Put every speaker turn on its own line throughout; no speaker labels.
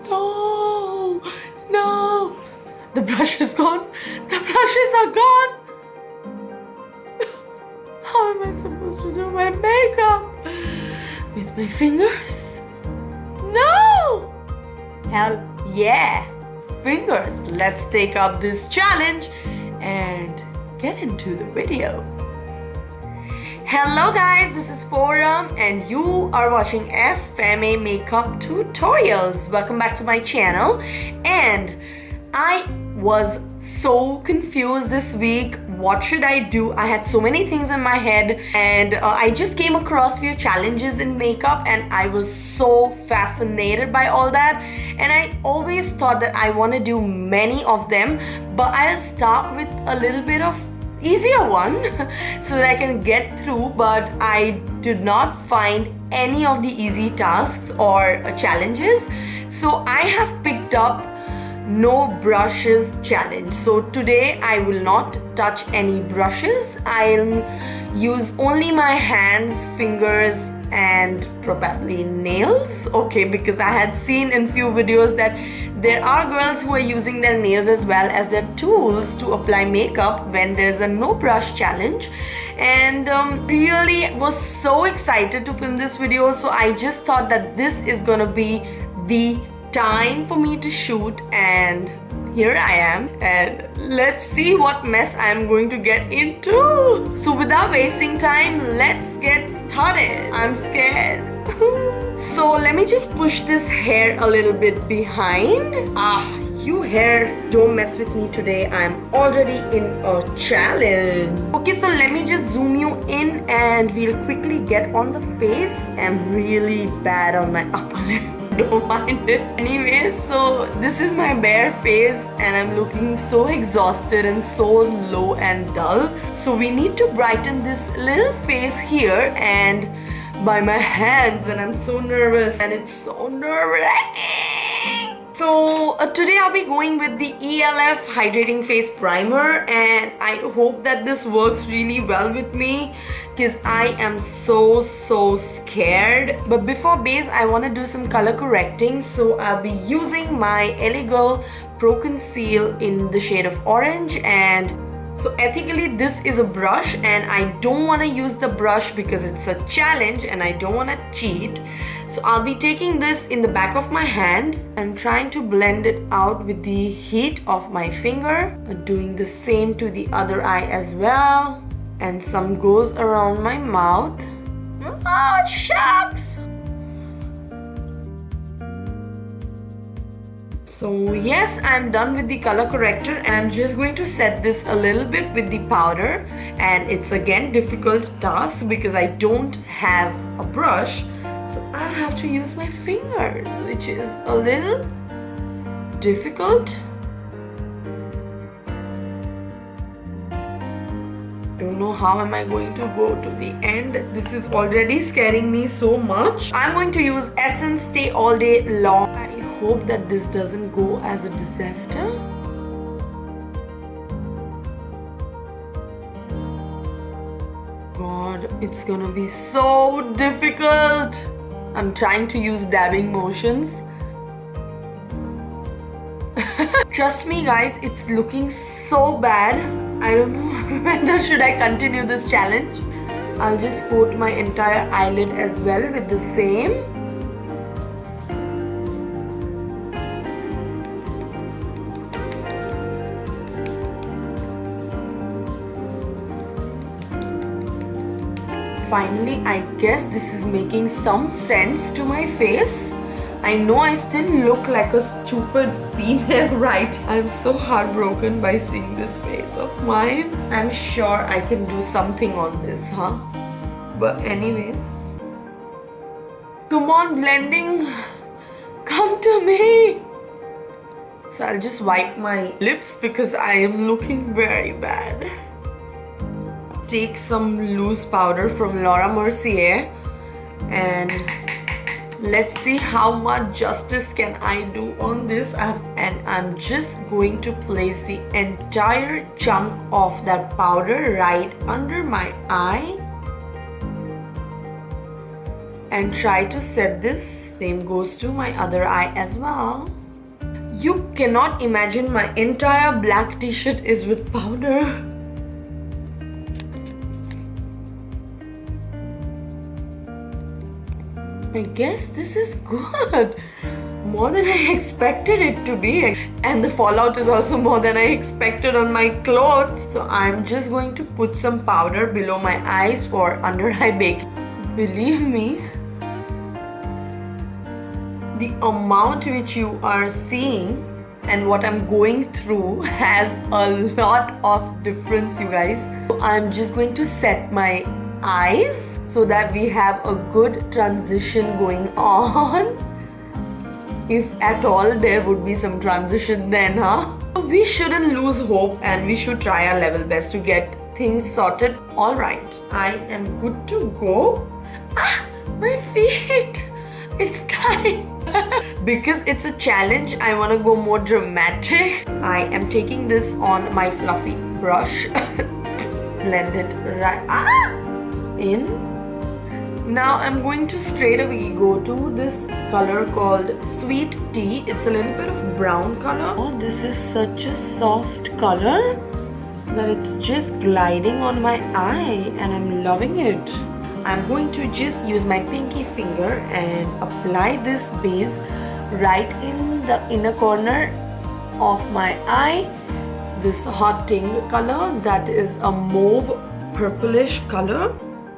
No, no. The brush is gone. The brushes are gone. How am I supposed to do my makeup? With my fingers? No! Hell yeah! Fingers. Let's take up this challenge and get into the video. Hello guys, this is Forum and you are watching FMA makeup tutorials. Welcome back to my channel. And I was so confused this week. What should I do? I had so many things in my head and I just came across few challenges in makeup and I was so fascinated by all that, and I always thought that I want to do many of them, but I'll start with a little bit of easier one so that I can get through. But I did not find any of the easy tasks or challenges, so I have picked up no brushes challenge. So today I will not touch any brushes. I'll use only my hands, fingers and probably nails. Okay, because I had seen in few videos that there are girls who are using their nails as well as their tools to apply makeup when there's a no brush challenge, and really was so excited to film this video. So I just thought that this is gonna be the time for me to shoot, and here I am, and let's see what mess I'm going to get into. So without wasting time, let's get started. I'm scared. So let me just push this hair a little bit behind. You hair, don't mess with me today. I'm already in a challenge. Okay, so let me just zoom you in and we'll quickly get on the face. I'm really bad on my upper lip. Don't mind it. Anyway, so this is my bare face and I'm looking so exhausted and so low and dull. So we need to brighten this little face here and by my hands, and I'm so nervous and it's so nerve-wracking. So today I'll be going with the E.L.F Hydrating Face Primer, and I hope that this works really well with me because I am so scared. But before base, I want to do some color correcting, so I'll be using my E.L.F Pro Conceal in the shade of orange. And so ethically this is a brush and I don't want to use the brush because it's a challenge and I don't want to cheat. So I'll be taking this in the back of my hand and trying to blend it out with the heat of my finger, doing the same to the other eye as well, and some goes around my mouth. Oh shucks! So yes, I'm done with the color corrector and I'm just going to set this a little bit with the powder, and it's again difficult task because I don't have a brush, so I have to use my fingers, which is a little difficult. Don't know how am I going to go to the end. This is already scaring me so much. I'm going to use Essence Stay All Day Long. I hope that this doesn't go as a disaster. God, it's gonna be so difficult. I'm trying to use dabbing motions. Trust me guys, it's looking so bad. I don't know whether should I continue this challenge. I'll just coat my entire eyelid as well with the same. Finally, I guess this is making some sense to my face. I know I still look like a stupid female, right? I'm so heartbroken by seeing this face of mine. I'm sure I can do something on this, huh? But anyways, come on blending, come to me. So I'll just wipe my lips because I am looking very bad. Take some loose powder from Mercier and let's see how much justice can I do on this. And I'm just going to place the entire chunk of that powder right under my eye and try to set this Same goes to my other eye as well. You cannot imagine my entire black t-shirt is with powder. I guess this is good. More than I expected it to be. And the fallout is also more than I expected on my clothes. So I'm just going to put some powder below my eyes for under eye baking. Believe me, the amount which you are seeing and what I'm going through has a lot of difference, you guys. So I'm just going to set my eyes so that we have a good transition going on. If at all there would be some transition then, huh? We shouldn't lose hope and we should try our level best to get things sorted. Alright, I am good to go. Ah, my feet! It's tight. Because it's a challenge, I want to go more dramatic. I am taking this on my fluffy brush. Blend it right in. Now I'm going to straight away go to this color called Sweet Tea. It's a little bit of brown color. Oh, this is such a soft color that it's just gliding on my eye and I'm loving it. I'm going to just use my pinky finger and apply this base right in the inner corner of my eye. This Haute color, that is a mauve purplish color.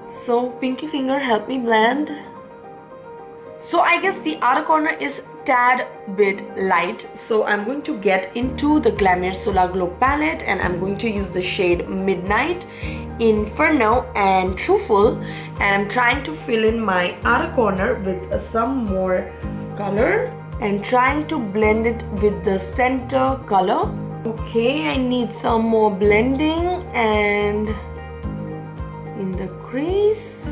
So pinky finger, help me blend. So I guess the outer corner is tad bit light, so I'm going to get into the Glamiere Solar Glow palette and I'm going to use the shade Midnight, Inferno and Truthful, and I'm trying to fill in my outer corner with some more color and trying to blend it with the center color. Okay, I need some more blending and in the crease.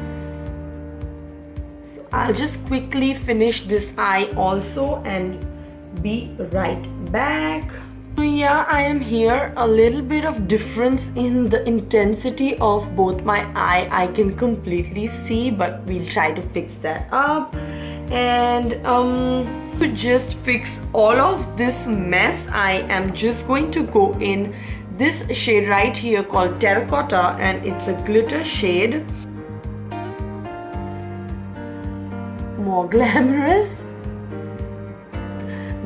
So I'll just quickly finish this eye also and be right back. So yeah, I am here. A little bit of difference in the intensity of both my eye I can completely see, but we'll try to fix that up. And to just fix all of this mess, I am just going to go in this shade right here called Terracotta, and it's a glitter shade. More glamorous.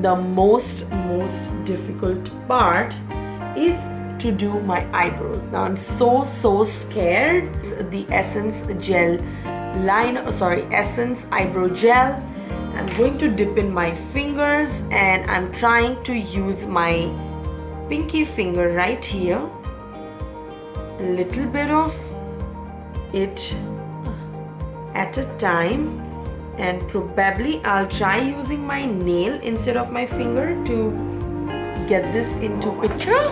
The most difficult part is to do my eyebrows. Now I'm so scared. The Essence Essence eyebrow gel. I'm going to dip in my fingers and I'm trying to use my pinky finger right here, a little bit of it at a time, and probably I'll try using my nail instead of my finger to get this into picture.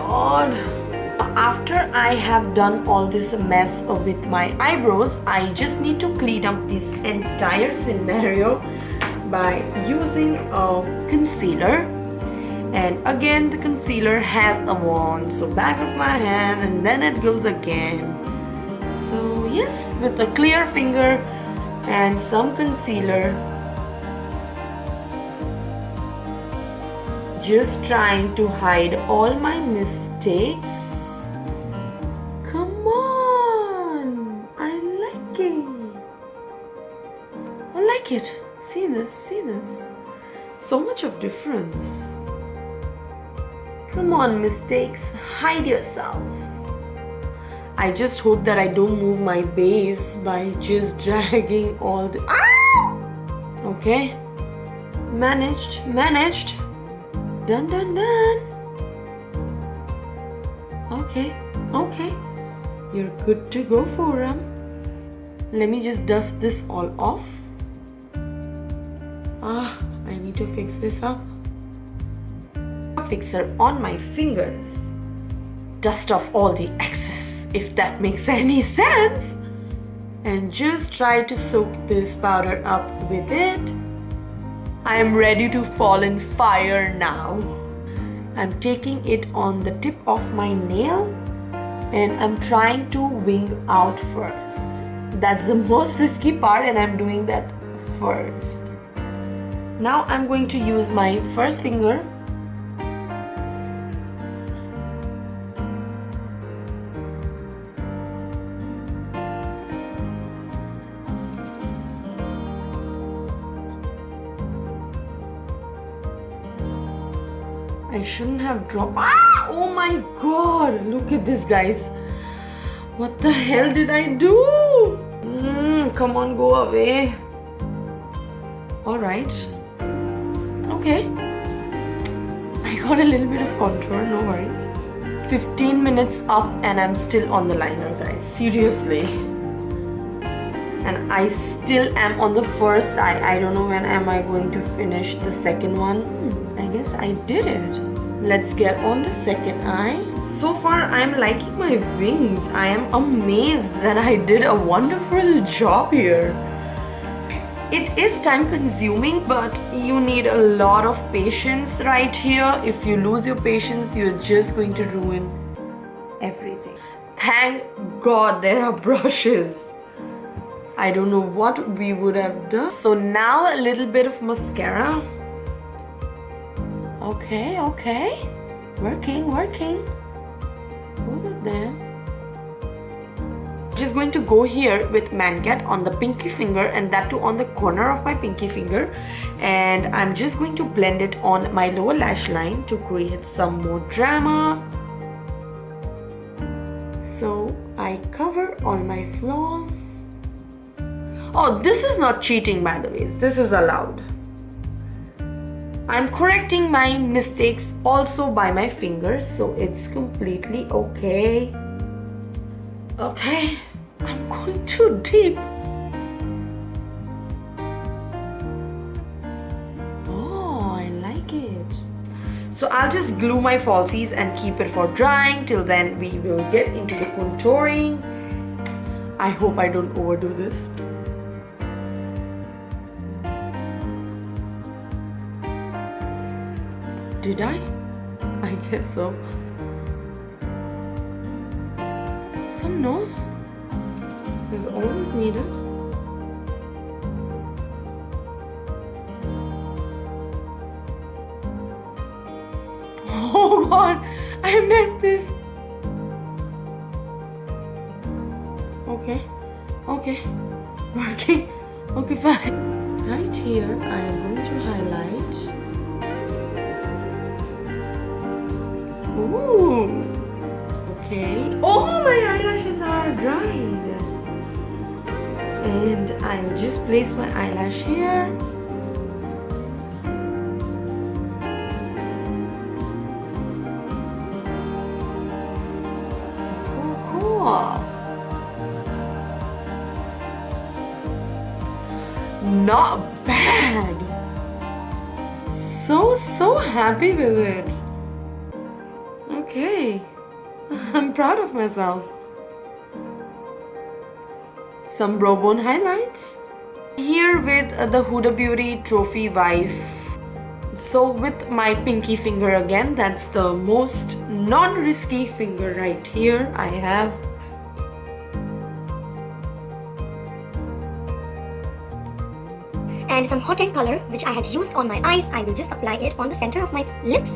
After I have done all this mess with my eyebrows, I just need to clean up this entire scenario by using a concealer. And again, the concealer has a wand, so back of my hand and then it goes again. So yes, with a clear finger and some concealer, just trying to hide all my mistakes. Come on, I like it. I like it. See this, see this. So much of difference. Come on, mistakes, hide yourself. I just hope that I don't move my base by just dragging all the... Okay. Managed. Done. Okay. You're good to go, Forum. Let me just dust this all off. I need to fix this up. Fixer on my fingers, dust off all the excess, if that makes any sense, and just try to soak this powder up with it. I am ready to fall in fire now. I'm taking it on the tip of my nail and I'm trying to wing out first. That's the most risky part and I'm doing that first. Now I'm going to use my first finger. I shouldn't have dropped. Ah! Oh my god! Look at this, guys. What the hell did I do? Come on, go away. Alright. Okay. I got a little bit of contour, no worries. 15 minutes up and I'm still on the liner, guys. Seriously. And I still am on the first eye. I don't know when am I going to finish the second one. I guess I did it. Let's get on the second eye. So far I'm liking my wings. I am amazed that I did a wonderful job here. It is time consuming, but you need a lot of patience right here. If you lose your patience, you're just going to ruin everything. Thank God there are brushes. I don't know what we would have done. So now a little bit of mascara. Okay, okay. Working. Both of them. Just going to go here with Mancat on the pinky finger, and that too on the corner of my pinky finger, and I'm just going to blend it on my lower lash line to create some more drama. So I cover all my flaws. Oh, this is not cheating, by the way. This is allowed. I'm correcting my mistakes also by my fingers, so it's completely okay. Okay, I'm going too deep. Oh, I like it. So I'll just glue my falsies and keep it for drying. Till then, we will get into the contouring. I hope I don't overdo this. Did I? I guess so. Some nose is always needed. Oh god, I messed this. Okay, working. Okay, fine. Right here, I am going to highlight. Ooh. Okay. Oh, my eyelashes are dried. And I'll just place my eyelash here. Oh, cool. Not bad. So happy with it. Okay. I'm proud of myself. Some brow bone highlights. Here with the Huda Beauty Trophy Wife. So with my pinky finger again, that's the most non-risky finger right here I have.
And some Haute color which I had used on my eyes, I will just apply it on the center of my lips.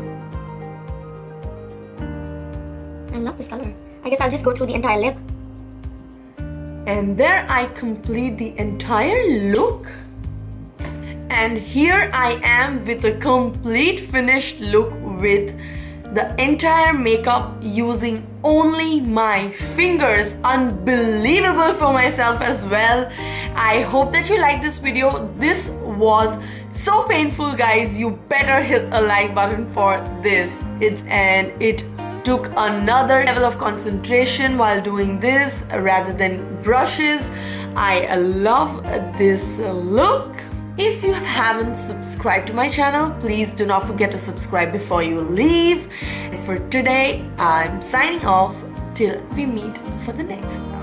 I love this color. I guess I'll just go through the entire lip.
And there I complete the entire look. And here I am with a complete finished look with the entire makeup using only my fingers. Unbelievable for myself as well. I hope that you like this video. This was so painful, guys. You better hit a like button for this. It took another level of concentration while doing this rather than brushes. I love this look. If you haven't subscribed to my channel, please do not forget to subscribe before you leave. And for today, I'm signing off till we meet for the next one.